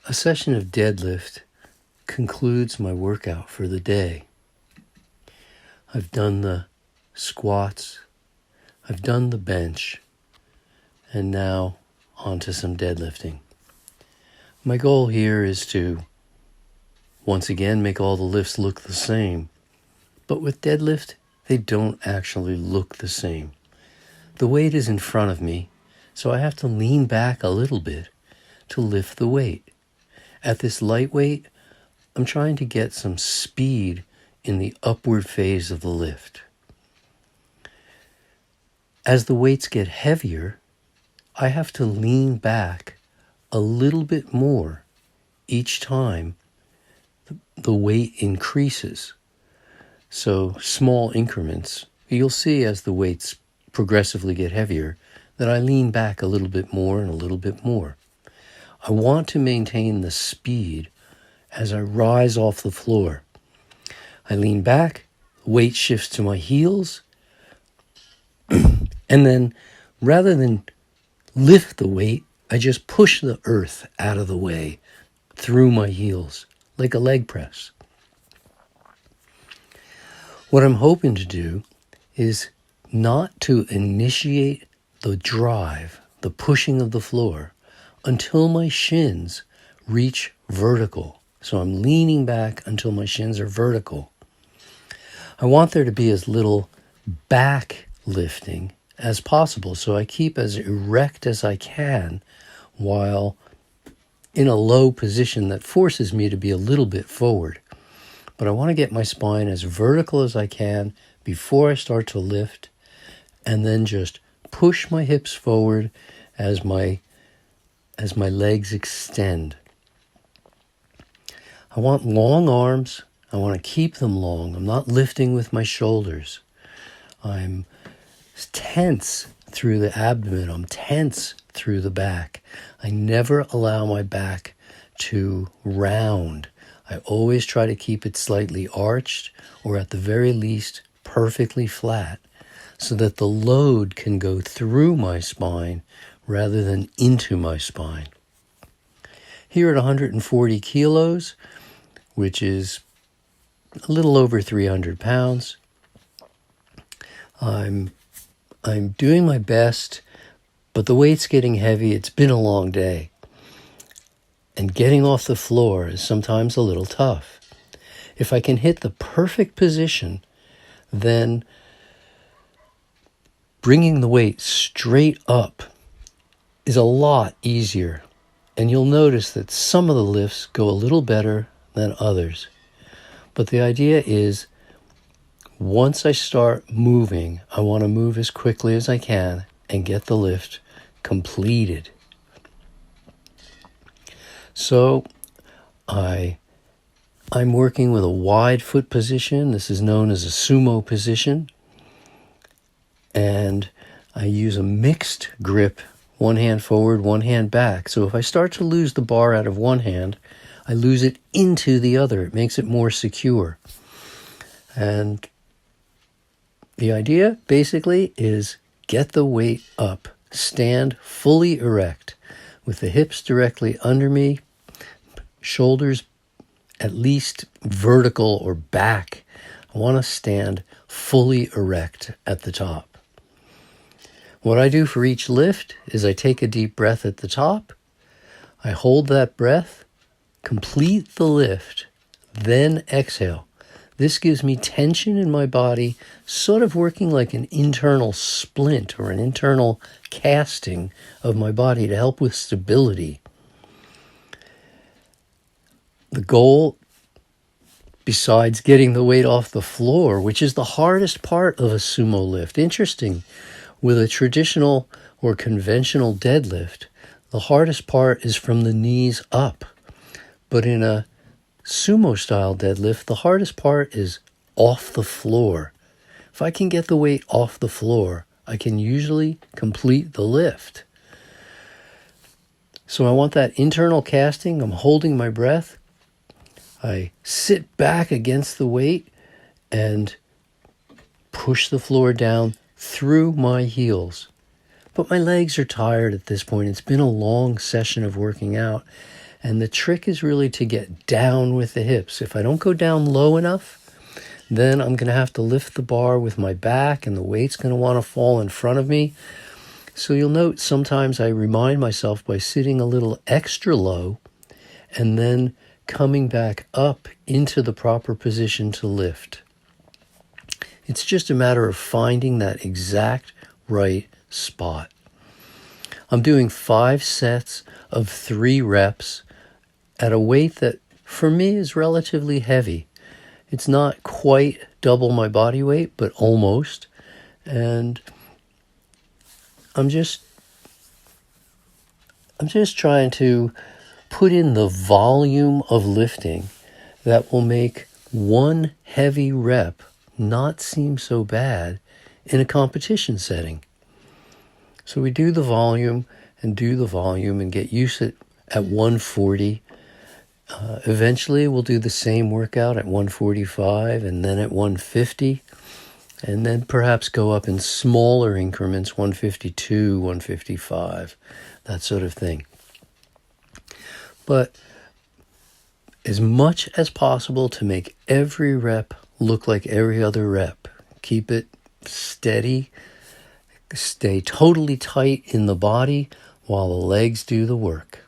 A session of deadlift concludes my workout for the day. I've done the squats, I've done the bench, and now onto some deadlifting. My goal here is to, once again, make all the lifts look the same. But with deadlift, they don't actually look the same. The weight is in front of me, so I have to lean back a little bit to lift the weight. At this light weight, I'm trying to get some speed in the upward phase of the lift. As the weights get heavier, I have to lean back a little bit more each time the weight increases. So small increments. You'll see as the weights progressively get heavier that I lean back a little bit more and a little bit more. I want to maintain the speed as I rise off the floor. I lean back, weight shifts to my heels, and then rather than lift the weight, I just push the earth out of the way through my heels, like a leg press. What I'm hoping to do is not to initiate the drive, the pushing of the floor, until my shins reach vertical. So I'm leaning back until my shins are vertical. I want there to be as little back lifting as possible, so I keep as erect as I can while in a low position that forces me to be a little bit forward. But I want to get my spine as vertical as I can before I start to lift, and then just push my hips forward as my legs extend. I want long arms. I want to keep them long. I'm not lifting with my shoulders. I'm tense through the abdomen. I'm tense through the back. I never allow my back to round. I always try to keep it slightly arched, or at the very least perfectly flat, so that the load can go through my spine rather than into my spine. Here at 140 kilos, which is a little over 300 pounds, I'm doing my best, but the weight's getting heavy. It's been a long day. And getting off the floor is sometimes a little tough. If I can hit the perfect position, then bringing the weight straight up is a lot easier. And you'll notice that some of the lifts go a little better than others. But the idea is, once I start moving, I want to move as quickly as I can and get the lift completed. So I'm working with a wide foot position. This is known as a sumo position. And I use a mixed grip, one hand forward, one hand back. So if I start to lose the bar out of one hand, I lose it into the other. It makes it more secure. And the idea basically is get the weight up, stand fully erect with the hips directly under me, shoulders at least vertical or back. I want to stand fully erect at the top. What I do for each lift is I take a deep breath at the top, I hold that breath, complete the lift, then exhale. This gives me tension in my body, sort of working like an internal splint or an internal casting of my body to help with stability. The goal, besides getting the weight off the floor, which is the hardest part of a sumo lift. Interesting, with a traditional or conventional deadlift, the hardest part is from the knees up. But in a sumo style deadlift, the hardest part is off the floor. If I can get the weight off the floor, I can usually complete the lift. So I want that internal casting. I'm holding my breath. I sit back against the weight and push the floor down through my heels. But my legs are tired at this point. It's been a long session of working out, And the trick is really to get down with the hips. If I don't go down low enough, then I'm going to have to lift the bar with my back and the weight's going to want to fall in front of me. So you'll note sometimes I remind myself by sitting a little extra low and then coming back up into the proper position to lift. It's just a matter of finding that exact right spot. I'm doing 5 sets of 3 reps at a weight that for me is relatively heavy. It's not quite double my body weight, but almost. And I'm just trying to put in the volume of lifting that will make one heavy rep not seem so bad in a competition setting. So we do the volume and get used to it at 140. Eventually we'll do the same workout at 145 and then at 150, and then perhaps go up in smaller increments, 152, 155, that sort of thing. But as much as possible to make every rep look like every other rep. Keep it steady. Stay totally tight in the body while the legs do the work.